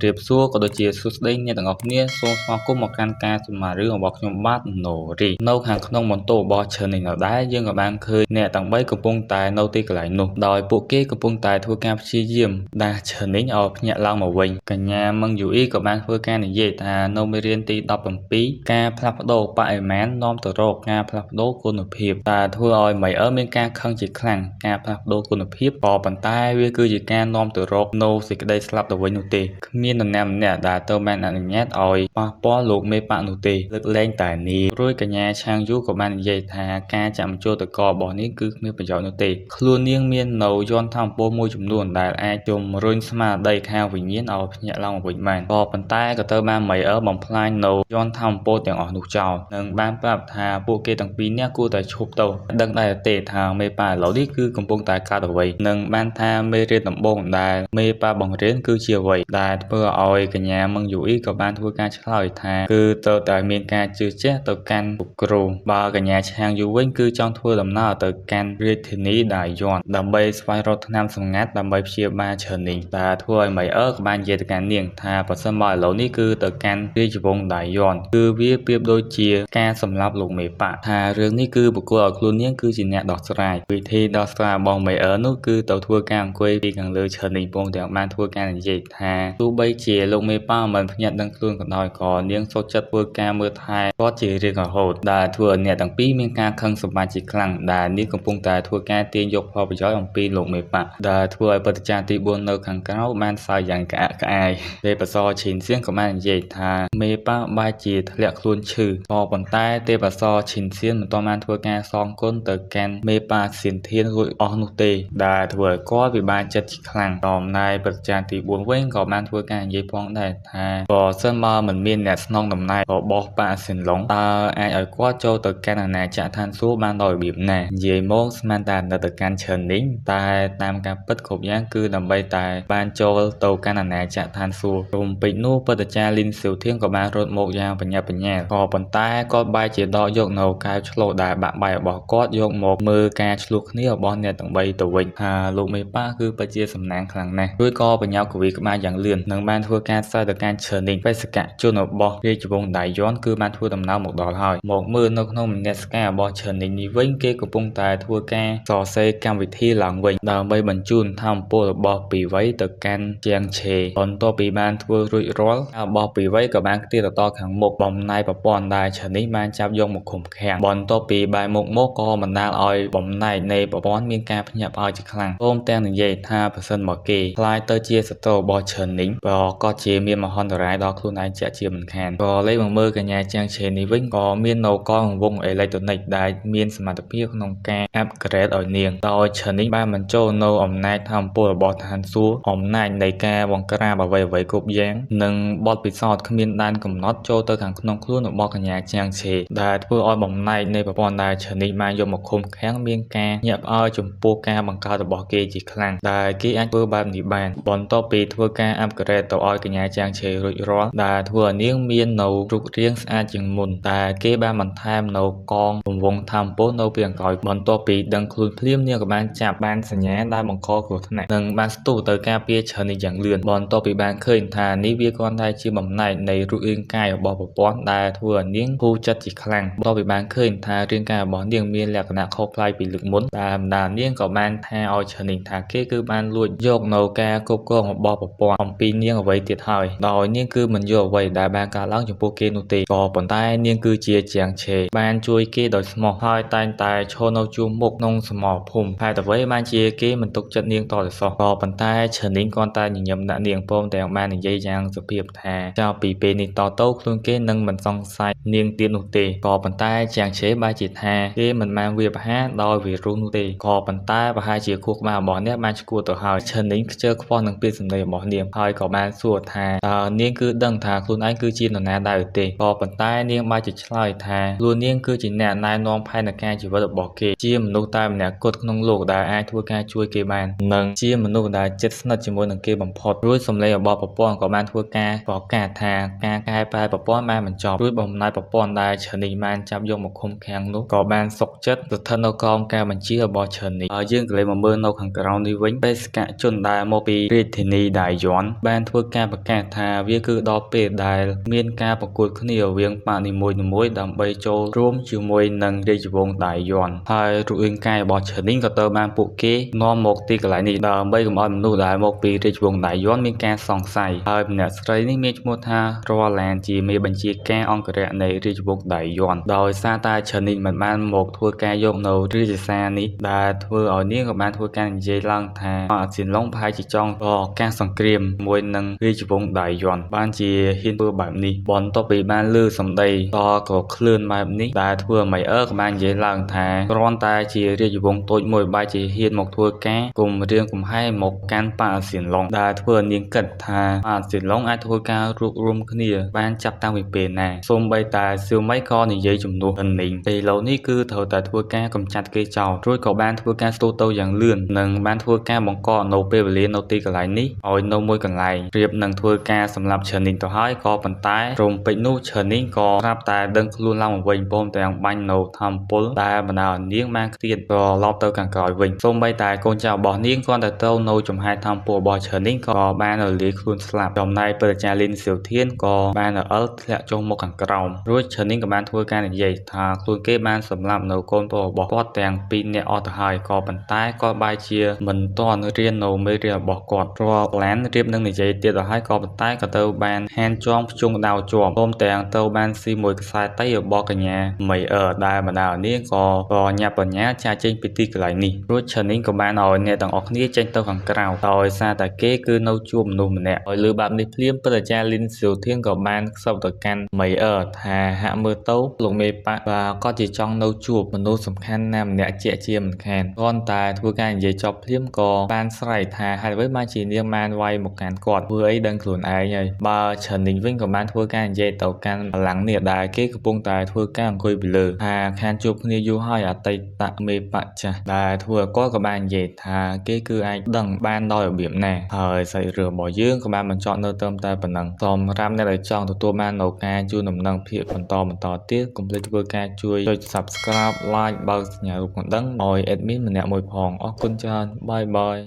រៀបសួរក៏ដូចជាសួស្តីអ្នកទាំងអស់គ្នាសូមស្វាគមន៍មកកាន់ការសម្មារឿងរបស់ខ្ញុំបាទណូរីនៅខាងក្នុងបន្ទប់របស់ឈើនេះនៅដែរយើងក៏បានឃើញអ្នកទាំង3កំពុងតែនៅទីកន្លែងនោះដោយពួកគេកំពុងតែធ្វើការព្យាយាមដាស់ឈើនេះឲ្យភ្ញាក់ឡើងមកវិញកញ្ញាមឹងយូអ៊ីក៏បានធ្វើការនិយាយថានៅមេរៀនទី17ការផ្លាស់ប្ដូរបរិមាណនាំទៅរកការផ្លាស់ប្ដូរគុណភាពតែធ្វើឲ្យម៉ៃអឺមានការខឹងជាខ្លាំងការផ្លាស់ប្ដូរគុណភាពក៏ប៉ុន្តែវាគឺជាការនាំទៅរកនូវសេចក្តីស្លាប់ទៅវិញនោះទេគ្មាននរណាម្នាក់ដែលទៅបានអនុញ្ញាតឲ្យប៉ះពាល់លោកមេប៉ាក់នោះទេលើកលែងតែនេះរួយកញ្ញាឆាងយូក៏បាននិយាយថាការចាក់បញ្ចូលតករបស់នេះគឺគ្មានប្រយោជន៍នោះទេខ្លួននាងមាននៅយន្តធម្មពលមួយចំនួនដែលអាចជំរុញស្មារតីខាងវិញ្ញាណឲ្យភ្ញាក់ឡើងមកវិញបានក៏ប៉ុន្តែក៏ទៅបានម៉ៃអឺបំផ្លាញនៅយន្តធម្មពលទាំងអស់នោះចោលនិងបានប្រាប់ថាពួកគេទាំងពីរនាក់គួរតែឈប់ទៅដឹងដែរទេថាមេប៉ាឥឡូវនេះគឺកំពុងតែកើតអ្វីនិងបានថាមេរៀនដំបូងដែលមេប៉ាបង្រៀនគឺជាអ្វីដែលធ្វើឲ្យកញ្ញាមឹងយូអ៊ីក៏បានធ្វើការឆ្លើយថាគឺទៅតែមានការជឿជាក់ទៅកាន់លោកគ្រូបើកញ្ញាឆាងយូវិញគឺចង់ធ្វើដំណើរទៅកាន់រាជធានីដាយ័នដើម្បីស្វែងរកថ្នាំសម្ងាត់ដើម្បីព្យាបាលឈើនេះតែធ្វើឲ្យម៉ៃអឺក៏បាននិយាយទៅកាន់នាងថាបើសិនបើឥឡូវនេះគឺទៅកាន់រាជវង្សដាយ័នគឺវាប្រៀបដូចជាការសម្លាប់លោកមេប៉ាក់ថារឿងនេះគឺបុគ្គលឲ្យខ្លួននាងគឺជាអ្នកដោះស្រាយវិធីដោះស្រាយរបស់ម៉ៃអឺនោះគឺទៅធ្វើការអង្គុយពីខាងលើឈើនេះពងទាំងបានធ្វើការនិយាយថាទោះបីជាលោកមេប៉ាមិនភ្ញាក់ដឹងខ្លួនក៏ដោយក៏នាងសុខចិត្តធ្វើការមើលថែគាត់ជារៀងរហូតដែលធ្វើឲ្យអ្នកទាំងពីរមានការខឹងសម្បាជាខ្លាំងដែលនាងកំពុងតែធ្វើការទាញយកផលប្រយោជន៍អំពីលោកមេប៉ាដែលធ្វើឲ្យបទចារទី4នៅខាងក្រៅបានសើចយ៉ាងក្អាកក្អាយពេលបសរឈីនសៀងក៏បាននិយាយថាមេប៉ាបែរជាធ្លាក់ខ្លួនឈឺក៏ប៉ុន្តែទេពអសរឈីនសៀនមិនទាន់បានធ្វើការសងគុណទៅកាន់មេប៉ាសៀនធានរួចអស់នោះទេដែលធ្វើឲ្យគាត់វិបាកចិត្តជាខ្លាំងដំណើរបទចារទី4វិញក៏បានធ្វើការនិយាយផងដែរថាបើសិនបើមិនមានអ្នកស្នងតំណែងរបស់ប៉ាសៀនឡុងតើអាចឲ្យគាត់ចូលទៅកាន់អាណាចក្រឋានសួគ៌បានដោយរបៀបណានិយាយមកស្មានតែនៅទៅកាន់ឈើនេះតែតាមការពិតគ្រប់យ៉ាងគឺដើម្បីតែបានចូលទៅកាន់អាណាចក្រឋានសួគ៌រំពេចនោះបទចារលីនសៀវធៀងក៏បានរត់មកយ៉ាងបញ្ញាបញ្ញាក៏ប៉ុន្តែគាត់បែរជាដកយកនៅកែវឆ្លូតដែលបាក់បែករបស់គាត់យកមកមើលការឆ្លោះគ្នារបស់អ្នកទាំង3ទៅវិញថាលោកមេប៉ាគឺពិតជាសំណាងខ្លាំងណាស់រួចក៏បញ្ញាកវីក្បាលយ៉ាងលឿននិងបានធ្វើការសើទៅកាន់ឈើនេះបេសកជនរបស់រាជវង្សដៃយ័នគឺបានធ្វើដំណើរមកដល់ហើយមកមើលនៅក្នុងមនសិការរបស់ឈើនេះវិញគេកំពុងតែធ្វើការសរសេរកម្មវិធីឡើងវិញដើម្បីបញ្ជូនធម្មពលរបស់ពីវ័យទៅកាន់ជាងឆេបន្ទាប់ពីបានធ្វើរួចរាល់របស់ពីវ័យក៏បានខ្ទាតតខាងមុខបំណែកប្រព័ន្ធដែលឈើនេះបានចាប់យកមកឃុំឃាំងបន្ទាប់ពីបែរមុខមកក៏បណ្ដាលឲ្យបំណែកនៃប្រព័ន្ធមានការភ្ញាក់ផ្អើលជាខ្លាំងព្រមទាំងនិយាយថាប្រសិនមកគេខ្លាយទៅជាសត្រូវរបស់ឈើនេះក៏ជាមានមហន្តរាយដល់ខ្លួនឯងជាក់ជាមិនខានក៏លេខមកមើលកញ្ញាជាងឆេនេះវិញក៏មាននៅកងវងអេឡិចត្រូនិកដែលមានសមត្ថភាពក្នុងការអាប់ក្រេតឲ្យនាងដោយឈើនេះបានបញ្ចូលនៅអំណាចធម្មពលរបស់ឋានសួគ៌អំណាចនៃការបង្ក្រាបអ្វីៗគ្រប់យ៉ាងនិងបទពិសោធន៍គ្មានដែនកំណត់ចូលទៅខាងក្នុងខ្លួនរបស់កញ្ញាជាងឆេដែលធ្វើឲ្យបំណែកនៃប្រព័ន្ធដែលឈើនេះបានយកមកឃុំឃាំងមានការញាក់ផ្អើលចំពោះការបង្កើតរបស់គេជាខ្លាំងដែលគេអាចធ្វើបែបនេះបានបន្ទាប់ពីធ្វើការអាប់ក្រេតទៅឲ្យកញ្ញាជាងឆេរួចរាល់ដែលធ្វើឲ្យនាងមាននៅរូបរាងស្អាតជាងមុនតែគេបានបន្ថែមនៅកងរង្វង់ធម្មពលនៅពីខាងក្រោយបន្ទាប់ពីដឹងខ្លួនភ្លាមនាងក៏បានចាប់បានសញ្ញាដែលបង្កគ្រោះថ្នាក់និងបានស្ទុះទៅការពារឈើនេះយ៉ាងលឿនបន្ទាប់ពីបានឃើញថានេះវាគ្រាន់តែជាបំណែកនៃរូបរាងកាយរបស់ប្រព័ន្ធដែលធ្វើឲ្យនាងភូចិត្តជាខ្លាំងបន្ទាប់ពីបានឃើញថារាងកាយរបស់នាងមានលក្ខណៈខុសប្លែកពីលើកមុនដែលបណ្ដានាងក៏បានថាឲ្យឈើនេះថាគេគឺបានលួចយកនៅការគ្រប់គ្រងរបស់ប្រព័ន្ធអំពីនាងអ្វីទៀតហើយដោយនាងគឺមិនយកអ្វីដែលបានកើតឡើងចំពោះគេនោះទេក៏ប៉ុន្តែនាងគឺជាជាងឆេបានជួយគេដោយស្មោះហើយតែងតែឈរនៅជួរមុខក្នុងសមរភូមិហេតុអ្វីបានជាគេមិនទុកចិត្តនាងតទៅសោះក៏ប៉ុន្តែឈើនេះគ្រាន់តែញញឹមដាក់នាងព្រមទាំងបាននិយាយយ៉ាងសុភាពថាចោលពីពេលនេះតទៅខ្លួនគេនឹងមិនសង្ស័យនាងទៀតនោះទេក៏ប៉ុន្តែជាងឆេបែរជាថាគេមិនបានវាបហាដោយវីរុសនោះទេក៏ប៉ុន្តែប្រហែលជាខួរក្បាលរបស់អ្នកបានឈួតទៅហើយឈើនេះខ្ជិលខ្វល់នឹងពាក្យសម្ដីរបស់នាងហើយក៏បានសួរថាតើនាងគឺដឹងថាខ្លួនឯងគឺជានរណាដែរឬទេក៏ប៉ុន្តែនាងបែរជាឆ្លើយថាខ្លួននាងគឺជាអ្នកណែនាំផែនការជីវិតរបស់គេជាមនុស្សតែម្នាក់គត់ក្នុងโลกដែលអាចធ្វើការជួយគេបាននិងជាមនុស្សដែលជិតស្និទ្ធជាមួយនឹងគេបំផុតរួចសម្លេងរបស់ប្រព័ន្ធក៏បានធ្វើការប្រកាសថាការកែប្រែប្រព័ន្ធបានបញ្ចប់រួចបំណែកប្រព័ន្ធដែលឈើនេះបានចាប់យកមកឃុំឃាំងនោះក៏បានសុខចិត្តស្ថិតនៅក្រោមការបញ្ជារបស់ឈើនេះយើងក៏លេចមកមើលនៅខាងក្រៅនេះវិញបេសកជនដែលមកពីរាជធានីដាយ័នបាន ធ្វើការប្រកាសថាវាគឺដល់ពេលដែលមានការប្រកួតគ្នារវាងបកនីមួយៗដើម្បីចូលរួមជាមួយនឹងរាជវង្សដៃយ័ន្តហើយរូបរាងកាយរបស់ឈើនីងក៏ត្រូវបានពួកគេនាំមកទីកន្លែងនេះដើម្បីកុំឲ្យមនុស្សដែលមកពីរាជវង្សដៃយ័ន្តមានការសង្ស័យហើយម្នាក់ស្រីនេះមានឈ្មោះថារ៉ឡានជាមេបញ្ជាការអង្គរៈនៃរាជវង្សដៃយ័ន្តដោយសារតែឈើនីងមិនបានមកធ្វើការយកនៅរាជសារនេះដែលធ្វើឲ្យនាងក៏បានធ្វើការនិយាយឡើងថាអាសៀនឡុងប្រហែលជាចង់រកឱកាសសង្គ្រាមមួយនឹងរាជវង្សដៃយ័ន្តបានជាហ៊ានធ្វើបែបនេះបន្ទាប់ពីបានលើសម្ដីដ៏ក្រឃ្លឿនបែបនេះដែលធ្វើឲ្យម៉ៃអឺក៏បាននិយាយឡើងថាគ្រាន់តែជារាជវង្សតូចមួយបែរជាហ៊ានមកធ្វើការគំរាមកំហែងមកកាន់ប៉ាអាសៀនឡុងដែលធ្វើឲ្យនាងគិតថាអាសៀនឡុងអាចធ្វើការរួបរวมគ្នាបានចាប់តាំងពីពេលណាសូម្បីតែសៀវម៉ៃក៏និយាយជំនួសនីងពេលឡូវនេះគឺត្រូវតែធ្វើការកម្ចាត់គេចោលរួចក៏បានធ្វើការស្ទូទៅយ៉ាងលឿននិងបានធ្វើការបង្កនៅពេលវេលានៅទីកន្លែងនេះឲ្យនៅមួយកន្លែងប្រៀបនឹងធ្វើការសម្លាប់ឈើនីងទៅហើយក៏ប៉ុន្តែរំពេចនោះឈើនីងក៏ប្រាប់តែដឹងខ្លួនឡើងមកវិញព្រមទាំងបាញ់នៅធម្មពលដែលបណ្ដាលឲ្យនាងបានខ្ទាតត្រឡប់ទៅខាងក្រោយវិញសូម្បីតែកូនចៅរបស់នាងគ្រាន់តែទៅនៅចំហាយធម្មពលរបស់ឈើនីងក៏បានរលាយខ្លួនស្លាប់ចំណែកព្រះអាចារ្យលីនសៀវធានក៏បានរអិលធ្លាក់ចុះមកខាងក្រោមរួចឈើនីងក៏បានធ្វើការនិយាយថាខ្លួនគេបានសម្លាប់នៅកូនប្រុសរបស់គាត់ទាំងពីរនាក់អស់ទៅហើយក៏ប៉ុន្តែគាត់បែរជាមិនទាន់រៀននៅមេរៀនរបស់គាត់ព្រោះឡានរៀបនឹងនិយាយទៀតទៅហើយក៏ប៉ុន្តែក៏ទៅបានហានជាប់ភ្ជង់ដាវជាប់ព្រមទាំងទៅបានស៊ីមួយខ្សែតៃរបស់កញ្ញាមីអឺដែលបណ្ដាលនាងក៏ញាប់បញ្ញាចាចេញពីទីកន្លែងនេះរួចឈើនីងក៏បានឲ្យអ្នកទាំងអស់គ្នាចេញទៅខាងក្រៅដោយសារតែគេគឺនៅជួបមនុស្សម្នាក់ឲ្យលើបែបនេះភ្លាមព្រះអាចារ្យលីនសៀវធានក៏បានខ្សឹបទៅកាន់មីអឺថាហាក់មើលទៅលោកមេប៉ាក៏ជាចង់នៅជួបមនុស្សសំខាន់ណាម្នាក់ជាមិនខានគ្រាន់តែធ្វើការនិយាយចប់ភ្លាមក៏បានស្រែកថាហេតុអ្វីបានជានាងបានវាយមកកាន់គាត់ធ្វើអីដឹងខ្លួនឯងហើយបើឈើនីងវិញក៏បានធ្វើការនិយាយទៅកាន់បល្ល័ង្កនេះដែលគេកំពុងតែធ្វើការអង្គុយពីលើថាខានជួបគ្នាយូរហើយអតីតមេបច្ចាស់ដែលធ្វើឲ្យគាត់ក៏បាននិយាយថាគេគឺអាចដឹងបានដោយរបៀបណាហើយសាច់រឿងរបស់យើងក៏បានបញ្ចប់នៅត្រឹមតែប៉ុណ្ណឹងសម្រាប់អ្នកដែលចង់ទទួលបាននូវការជូនដំណឹងភាគបន្តទៀតកុំភ្លេចធ្វើការជួយចុច Subscribe Like បើកសញ្ញារូបកណ្ដឹងឲ្យ admin ម្នាក់មួយផងអរគុណច្រើនបាយបាយ